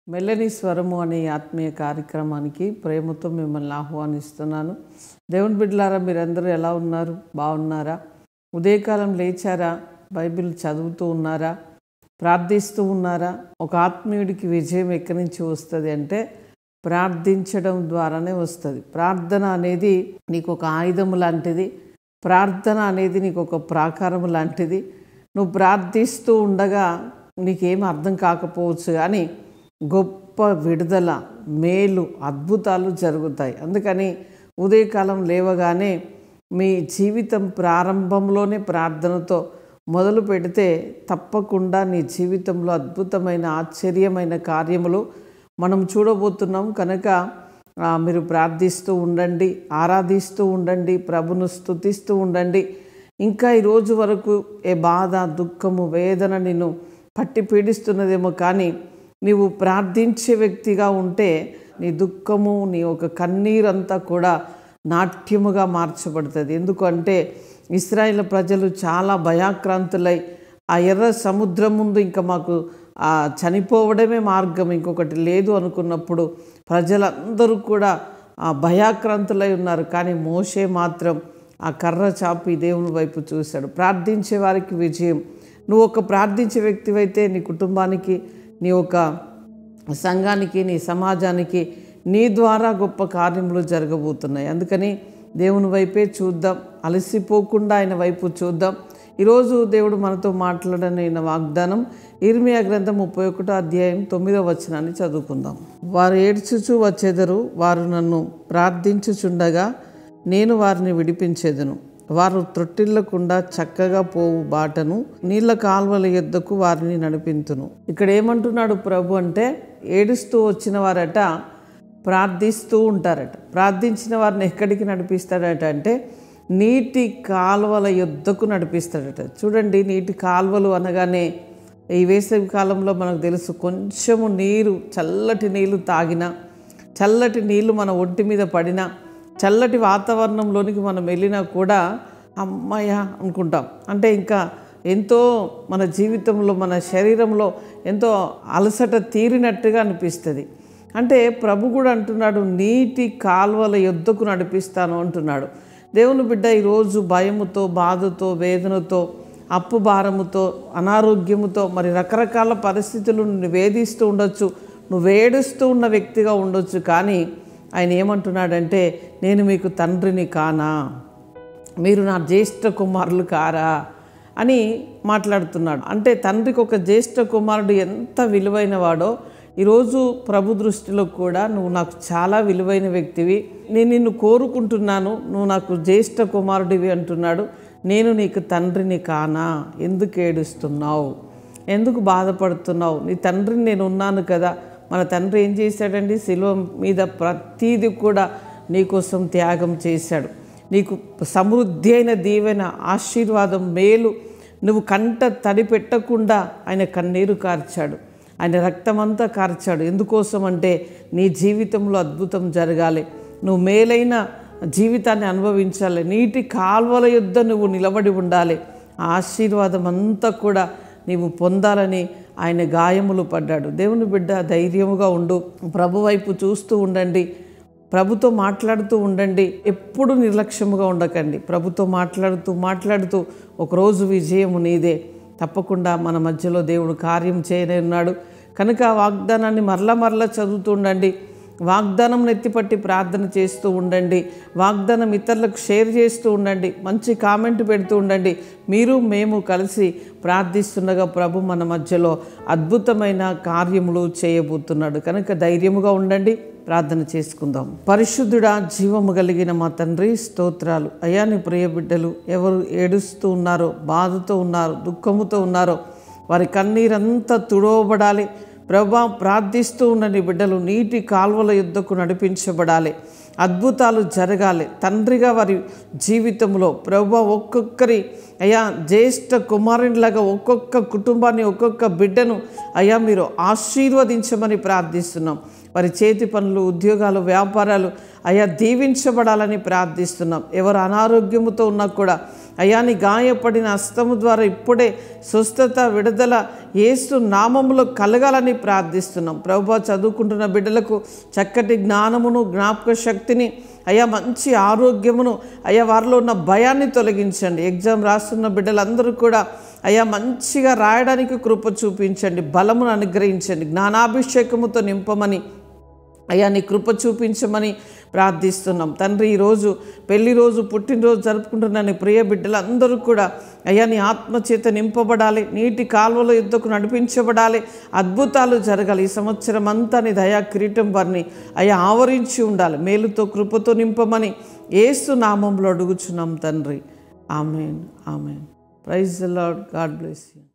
మెల్లని స్వరము అనే ఆత్మీయ కార్యక్రమానికి ప్రేమతో మిమ్మల్ని ఆహ్వానిస్తున్నాను. దేవుని బిడ్డలారా, మీరందరూ ఎలా ఉన్నారు? బాగున్నారా? ఉదయకాలం లేచారా? బైబిల్ చదువుతూ ఉన్నారా? ప్రార్థిస్తూ ఉన్నారా? ఒక ఆత్మీయుడికి విజయం ఎక్కడి నుంచి వస్తుంది అంటే ప్రార్థించడం ద్వారానే వస్తుంది. ప్రార్థన అనేది నీకు ఒక ఆయుధం లాంటిది. ప్రార్థన అనేది నీకు ఒక ప్రాకారం లాంటిది. నువ్వు ప్రార్థిస్తూ ఉండగా నీకేం అర్థం కాకపోవచ్చు, కానీ గొప్ప విడుదల, మేలు, అద్భుతాలు జరుగుతాయి. అందుకని ఉదయకాలం లేవగానే మీ జీవితం ప్రారంభంలోనే ప్రార్థనతో మొదలు పెడితే తప్పకుండా నీ జీవితంలో అద్భుతమైన ఆశ్చర్యమైన కార్యములు మనం చూడబోతున్నాం. కనుక మీరు ప్రార్థిస్తూ ఉండండి, ఆరాధిస్తూ ఉండండి, ప్రభును స్తుతిస్తూ ఉండండి. ఇంకా ఈరోజు వరకు ఏ బాధ, దుఃఖము, వేదన నిన్ను పట్టి పీడిస్తున్నదేమో, కానీ నీవు ప్రార్థించే వ్యక్తిగా ఉంటే నీ దుఃఖము, నీ ఒక కన్నీరంతా కూడా నాట్యముగా మార్చబడుతుంది. ఎందుకంటే ఇశ్రాయేలు ప్రజలు చాలా భయాక్రాంతులై ఆ ఎర్ర సముద్రం ముందు ఇంకా మాకు చనిపోవడమే మార్గం, ఇంకొకటి లేదు అనుకున్నప్పుడు ప్రజలందరూ కూడా భయాక్రాంతులై ఉన్నారు. కానీ మోషే మాత్రం ఆ కర్ర చాపి దేవుని వైపు చూశాడు. ప్రార్థించే వారికి విజయం. నువ్వు ఒక ప్రార్థించే వ్యక్తివైతే నీ కుటుంబానికి, నీ ఒక సంఘానికి, నీ సమాజానికి నీ ద్వారా గొప్ప కార్యములు జరగబోతున్నాయి. అందుకని దేవుని వైపే చూద్దాం, అలసిపోకుండా ఆయన వైపు చూద్దాం. ఈరోజు దేవుడు మనతో మాట్లాడనైన వాగ్దానం ఇర్మియా గ్రంథం 31వ అధ్యాయం 9వ వచనాన్ని చదువుకుందాం. వారు ఏడ్చుచూ వచ్చెదరు, వారు నన్ను ప్రార్థించుచుండగా నేను వారిని విడిపించెదను. వారు త్రొట్టిల్లకుండా చక్కగా పోవు బాటను, నీళ్ళ కాల్వల యొద్దకు వారిని నడిపింతును. ఇక్కడ ఏమంటున్నాడు ప్రభు అంటే, ఏడుస్తూ వచ్చిన వారట ప్రార్థిస్తూ ఉంటారట. ప్రార్థించిన వారిని ఎక్కడికి నడిపిస్తాడట అంటే నీటి కాలువల యొద్దకు నడిపిస్తాడట. చూడండి, నీటి కాలువలు అనగానే ఈ వేసవి కాలంలో మనకు తెలుసు, కొంచెము నీరు, చల్లటి నీళ్ళు తాగినా, చల్లటి నీళ్ళు మన ఒంటి మీద పడినా, చల్లటి వాతావరణంలోనికి మనం వెళ్ళినా కూడా అమ్మయ్య అనుకుంటాం. అంటే ఇంకా ఎంతో మన జీవితంలో, మన శరీరంలో ఎంతో అలసట తీరినట్టుగా అనిపిస్తుంది. అంటే ప్రభు కూడా అంటున్నాడు, నీటి కాల్వల యొద్దకు నడిపిస్తాను అంటున్నాడు. దేవుని బిడ్డ ఈరోజు భయముతో, బాధతో, వేదనతో, అప్పు భారముతో, అనారోగ్యముతో, మరి రకరకాల పరిస్థితులు నిన్ను వేధిస్తూ ఉండొచ్చు, నువ్వు ఏడుస్తూ ఉన్న వ్యక్తిగా ఉండొచ్చు. కానీ ఆయన ఏమంటున్నాడంటే, నేను మీకు తండ్రిని కానా, మీరు నా జ్యేష్ఠ కుమారులు కారా అని మాట్లాడుతున్నాడు. అంటే తండ్రికి ఒక జ్యేష్ఠ కుమారుడు ఎంత విలువైన వాడో ఈరోజు ప్రభు దృష్టిలో కూడా నువ్వు నాకు చాలా విలువైన వ్యక్తివి, నేను నిన్ను కోరుకుంటున్నాను, నువ్వు నాకు జ్యేష్ఠ కుమారుడివి అంటున్నాడు. నేను నీకు తండ్రిని కానా, ఎందుకు ఏడుస్తున్నావు, ఎందుకు బాధపడుతున్నావు? నీ తండ్రిని నేను ఉన్నాను కదా. మన తండ్రి ఏం చేశాడండి? శిలువ మీద ప్రతీది కూడా నీకోసం త్యాగం చేశాడు. నీకు సమృద్ధి అయిన దీవెన, ఆశీర్వాదం, మేలు నువ్వు కంట తడి పెట్టకుండా ఆయన కన్నీరు కార్చాడు, ఆయన రక్తమంతా కార్చాడు. ఎందుకోసం అంటే నీ జీవితంలో అద్భుతం జరగాలి, నువ్వు మేలైన జీవితాన్ని అనుభవించాలి, నీటి కాల్వల యొద్ద నువ్వు నిలబడి ఉండాలి, ఆ ఆశీర్వాదం అంతా కూడా నీవు పొందాలని ఆయన గాయములు పడ్డాడు. దేవుని బిడ్డ, ధైర్యముగా ఉండు, ప్రభు వైపు చూస్తూ ఉండండి, ప్రభుతో మాట్లాడుతూ ఉండండి, ఎప్పుడు నిర్లక్ష్యముగా ఉండకండి. ప్రభుతో మాట్లాడుతూ ఒకరోజు విజయము నీదే. తప్పకుండా మన మధ్యలో దేవుడు కార్యం చేయనున్నాడు. కనుక వాగ్దానాన్ని మరలా చదువుతూ ఉండండి, వాగ్దానం నెత్తిపట్టి ప్రార్థన చేస్తూ ఉండండి, వాగ్దానం ఇతరులకు షేర్ చేస్తూ ఉండండి, మంచి కామెంట్ పెడుతూ ఉండండి. మీరు మేము కలిసి ప్రార్థిస్తుండగా ప్రభు మన మధ్యలో అద్భుతమైన కార్యములు చేయబోతున్నాడు. కనుక ధైర్యముగా ఉండండి, ప్రార్థన చేసుకుందాం. పరిశుద్ధుడా, జీవము కలిగిన మా తండ్రి, స్తోత్రాలు అయ్యా. నీ ప్రియ బిడ్డలు ఎవరు ఏడుస్తూ ఉన్నారో, బాధతో ఉన్నారో, దుఃఖముతో ఉన్నారో, వారి కన్నీరంతా తుడవబడాలి. ప్రభా, ప్రార్థిస్తూ ఉన్న నీ బిడ్డలు నీటి కాల్వల యొద్దకు నడిపించబడాలి. అద్భుతాలు జరగాలి తండ్రిగా వారి జీవితంలో. ప్రభువా ఒక్కొక్కరి అయ్యా జ్యేష్ఠ కుమారునిలాగా ఒక్కొక్క కుటుంబాన్ని ఒక్కొక్క బిడ్డను అయ్యా మీరు ఆశీర్వదించమని ప్రార్థిస్తున్నాం. వారి చేతి పనులు, ఉద్యోగాలు, వ్యాపారాలు అయ్యా దీవించబడాలని ప్రార్థిస్తున్నాం. ఎవరు అనారోగ్యముతో ఉన్నా కూడా అయ్యా నీ గాయపడిన హస్తము ద్వారా ఇప్పుడే స్వస్థత, విడుదల యేసు నామములో కలగాలని ప్రార్థిస్తున్నాం. ప్రభువా చదువుకుంటున్న బిడ్డలకు చక్కటి జ్ఞానమును, జ్ఞాపక శక్తిని అయ్యా మంచి ఆరోగ్యమును అయ్యా వారిలో ఉన్న భయాన్ని తొలగించండి. ఎగ్జామ్ రాస్తున్న బిడ్డలందరూ కూడా అయ్యా మంచిగా రాయడానికి కృప చూపించండి, బలమును అనుగ్రహించండి, జ్ఞానాభిషేకముతో నింపమని అయ్యా నీ కృప చూపించమని ప్రార్థిస్తున్నాం. తండ్రి ఈరోజు పెళ్లి రోజు, పుట్టినరోజు జరుపుకుంటున్న నీ ప్రియ బిడ్డలందరూ కూడా అయ్యా నీ ఆత్మచేత నింపబడాలి, నీటి కాలువల యుద్ధకు నడిపించబడాలి, అద్భుతాలు జరగాలి. ఈ సంవత్సరం అంతా నీ దయా కిరీటం వారిని అయ్యా ఆవరించి ఉండాలి. మేలుతో, కృపతో నింపమని యేసు నామంలో అడుగుచున్నాం తండ్రి. ఆమేన్, ఆమేన్. Praise the Lord. God bless you.